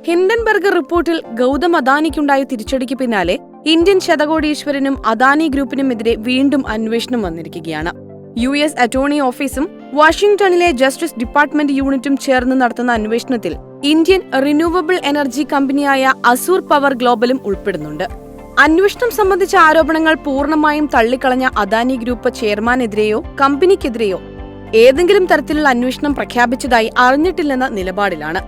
Hindenburg റിപ്പോർട്ടിൽ ഗൗതം അദാനിക്കുണ്ടായ തിരിച്ചടിക്ക് പിന്നാലെ ഇന്ത്യൻ ശതകോടീശ്വരനും അദാനി ഗ്രൂപ്പിനുമെതിരെ വീണ്ടും അന്വേഷണം വന്നിരിക്കുകയാണ്. US അറ്റോർണി ഓഫീസും വാഷിംഗ്ടണിലെ ജസ്റ്റിസ് ഡിപ്പാർട്ട്മെന്റ് യൂണിറ്റും ചേർന്ന് നടത്തുന്ന അന്വേഷണത്തിൽ ഇന്ത്യൻ റിന്യൂവബിൾ എനർജി കമ്പനിയായ അസൂർ പവർ ഗ്ലോബലും ഉൾപ്പെടുന്നുണ്ട്. അന്വേഷണം സംബന്ധിച്ച ആരോപണങ്ങൾ പൂർണ്ണമായും തള്ളിക്കളഞ്ഞ അദാനി ഗ്രൂപ്പ് ചെയർമാനെതിരെയോ കമ്പനിക്കെതിരെയോ ഏതെങ്കിലും തരത്തിലുള്ള അന്വേഷണം പ്രഖ്യാപിച്ചതായി അറിഞ്ഞിട്ടില്ലെന്ന നിലപാടിലാണ്.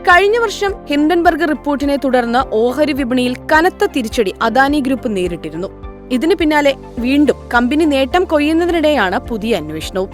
കഴിഞ്ഞ വർഷം ഹിൻഡൻബർഗ് റിപ്പോർട്ടിനെ തുടർന്ന് ഓഹരി വിപണിയിൽ കനത്ത തിരിച്ചടി അദാനി ഗ്രൂപ്പ് നേരിട്ടിരുന്നു. ഇതിനു പിന്നാലെ വീണ്ടും കമ്പനി നേട്ടം കൊയ്യുന്നതിനിടെയാണ് പുതിയ അന്വേഷണവും.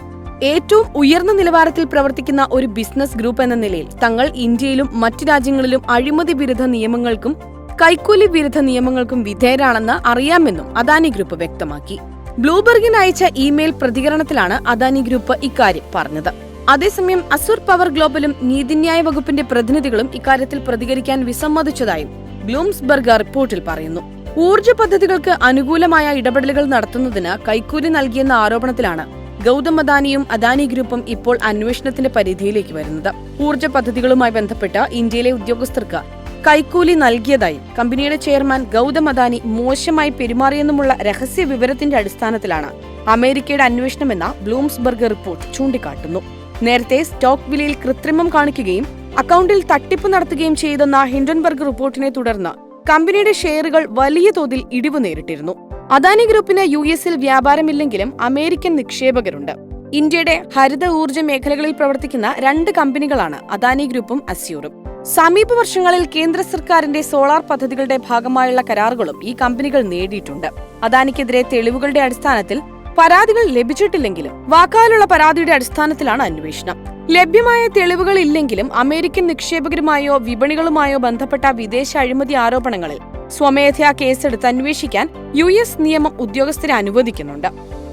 ഏറ്റവും ഉയർന്ന നിലവാരത്തിൽ പ്രവർത്തിക്കുന്ന ഒരു ബിസിനസ് ഗ്രൂപ്പ് എന്ന നിലയിൽ തങ്ങൾ ഇന്ത്യയിലും മറ്റു രാജ്യങ്ങളിലും അഴിമതി വിരുദ്ധ നിയമങ്ങൾക്കും കൈക്കൂലി വിരുദ്ധ നിയമങ്ങൾക്കും വിധേയരാണെന്ന് അറിയാമെന്നും അദാനി ഗ്രൂപ്പ് വ്യക്തമാക്കി. ബ്ലൂബർഗിന് അയച്ച ഇമെയിൽ പ്രതികരണത്തിലാണ് അദാനി ഗ്രൂപ്പ് ഇക്കാര്യം പറഞ്ഞത്. അതേസമയം അസൂർ പവർ ഗ്ലോബലും നീതിന്യായ വകുപ്പിന്റെ പ്രതിനിധികളും ഇക്കാര്യത്തിൽ പ്രതികരിക്കാൻ വിസമ്മതിച്ചതായും ബ്ലൂംസ്ബർഗ് റിപ്പോർട്ടിൽ പറയുന്നു. ഊർജ്ജ പദ്ധതികൾക്ക് അനുകൂലമായ ഇടപെടലുകൾ നടത്തുന്നതിന് കൈക്കൂലി നൽകിയെന്ന ആരോപണത്തിലാണ് ഗൗതം അദാനിയും അദാനി ഗ്രൂപ്പും ഇപ്പോൾ അന്വേഷണത്തിന്റെ പരിധിയിലേക്ക് വരുന്നത്. ഊർജ്ജ പദ്ധതികളുമായി ബന്ധപ്പെട്ട് ഇന്ത്യയിലെ ഉദ്യോഗസ്ഥർക്ക് കൈക്കൂലി നൽകിയതായും കമ്പനിയുടെ ചെയർമാൻ ഗൗതം അദാനി മോശമായി പെരുമാറിയെന്നുമുള്ള രഹസ്യ വിവരത്തിന്റെ അടിസ്ഥാനത്തിലാണ് അമേരിക്കയുടെ അന്വേഷണമെന്ന ബ്ലൂംസ്ബർഗ് റിപ്പോർട്ട് ചൂണ്ടിക്കാട്ടുന്നു. നേരത്തെ സ്റ്റോക്ക് വിലയിൽ കൃത്രിമം കാണിക്കുകയും അക്കൗണ്ടിൽ തട്ടിപ്പ് നടത്തുകയും ചെയ്തെന്ന ഹിൻഡൻബർഗ് റിപ്പോർട്ടിനെ തുടർന്ന് കമ്പനിയുടെ ഷെയറുകൾ വലിയ തോതിൽ ഇടിവ് നേരിട്ടിരുന്നു. അദാനി ഗ്രൂപ്പിന് US വ്യാപാരമില്ലെങ്കിലും അമേരിക്കൻ നിക്ഷേപകരുണ്ട്. ഇന്ത്യയുടെ ഹരിത ഊർജ്ജ മേഖലകളിൽ പ്രവർത്തിക്കുന്ന 2 കമ്പനികളാണ് അദാനി ഗ്രൂപ്പും അസ്യൂറും. സമീപ വർഷങ്ങളിൽ കേന്ദ്ര സർക്കാരിന്റെ സോളാർ പദ്ധതികളുടെ ഭാഗമായുള്ള കരാറുകളും ഈ കമ്പനികൾ നേടിയിട്ടുണ്ട്. അദാനിക്കെതിരെ തെളിവുകളുടെ അടിസ്ഥാനത്തിൽ പരാതികൾ ലഭിച്ചിട്ടില്ലെങ്കിലും വാക്കാലുള്ള പരാതിയുടെ അടിസ്ഥാനത്തിലാണ് അന്വേഷണം. ലഭ്യമായ തെളിവുകൾ ഇല്ലെങ്കിലും അമേരിക്കൻ നിക്ഷേപകരുമായോ വിപണികളുമായോ ബന്ധപ്പെട്ട വിദേശ അഴിമതി ആരോപണങ്ങളിൽ സ്വമേധയാ കേസെടുത്ത് അന്വേഷിക്കാൻ US നിയമം ഉദ്യോഗസ്ഥരെ അനുവദിക്കുന്നുണ്ട്.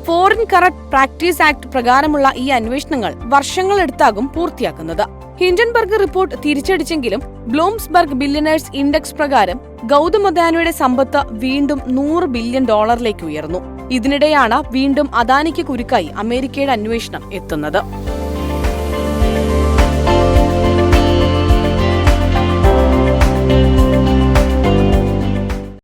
ഫോറിൻ കറപ്റ്റ് പ്രാക്ടീസ് ആക്ട് പ്രകാരമുള്ള ഈ അന്വേഷണങ്ങൾ വർഷങ്ങളെടുത്താകും പൂർത്തിയാക്കുന്നത്. ഹിൻഡൻബർഗ് റിപ്പോർട്ട് തിരിച്ചടിച്ചെങ്കിലും ബ്ലൂംസ്ബർഗ് ബില്യണേഴ്സ് ഇൻഡെക്സ് പ്രകാരം ഗൗതം അദാനിയുടെ സമ്പത്ത് വീണ്ടും $100 ബില്യൺ ഉയർന്നു. ഇതിനിടെയാണ് വീണ്ടും അദാനിക്ക് കുരുക്കായി അമേരിക്കയുടെ അന്വേഷണം എത്തുന്നത്.